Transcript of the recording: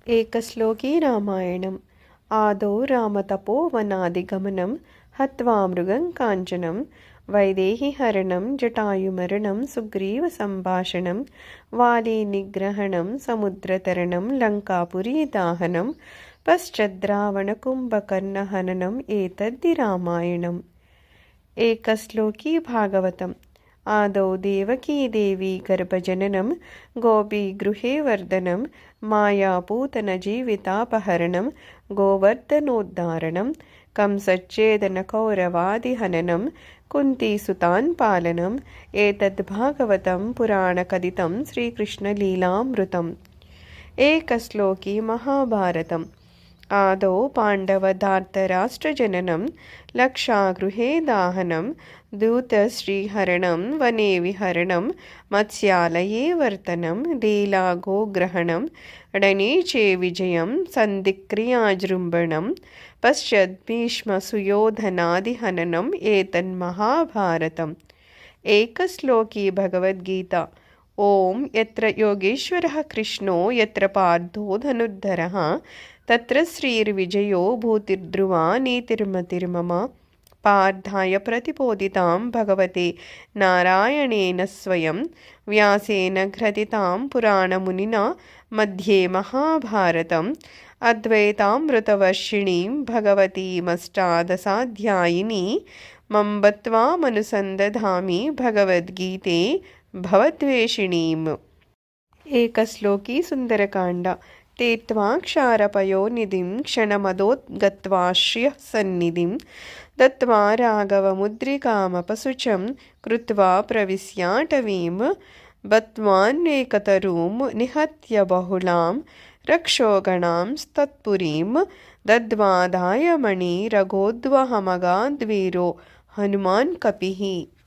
एकश्लोकी रामायणम्। आदौ रामतपोवनादिगमनं हत्वा मृगं काञ्चनं वैदेहीहरणं जटायुमरणं सुग्रीवसम्भाषणं वालीनिग्रहणं समुद्रतरणं लङ्कापुरीदाहनं पश्चाद्रावणकुम्भकर्णहननम् एतद्धि रामायणम्। एकश्लोकी भागवतम्। आदौ देवकीदेवी गर्भजननं गोपीगृहे वर्धनं मायापूतनजीवितापहरणं गोवर्धनोद्धारणं कंसच्छेदनकौरवादिहननं कुन्तीसुतान् पालनम् एतद्भागवतं पुराणकथितं श्रीकृष्णलीलामृतम्। एकश्लोकी महाभारतम्। आदौ पाण्डवधार्तराष्ट्रजननं लक्षागृहे दाहनं दूतश्रीहरणं वने विहरणं मत्स्यालये वर्तनं लीलागोग्रहणं रणे चे विजयं सन्धिक्रियाजृम्भणं पश्चाद्भीष्मसुयोधनादिहननम् एतन्महाभारतम्। एकश्लोकी भगवद्गीता। ॐ यत्र योगेश्वरः कृष्णो यत्र पार्थो धनुर्धरः तत्र श्रीर्विजयो भूतिर्ध्रुवा नीतिर्मतिर्मम। पार्थाय प्रतिबोधितां भगवते नारायणेन स्वयं व्यासेन ग्रथितां पुराणमुनिना मध्ये महाभारतम् अद्वैतामृतवर्षिणीं भगवतीमष्टादशाध्यायिनी मम्ब त्वामनुसन्दधामि भगवद्गीते भवद्वेषिणीम्। एकश्लोकी सुन्दरकाण्ड। तीर्त्वा क्षारपयोनिधिं क्षणमदोद्गत्वाश्रयः सन्निधिं दत्त्वा राघवमुद्रिकामपशुचं कृत्वा प्रविश्याटवीं बत्वान्वेकतरुं निहत्य बहुलां रक्षोगणांस्तत्पुरीं दद्ध्वादाय मणिरघोद्वहमगाद्वीरो हनुमान् कपिः।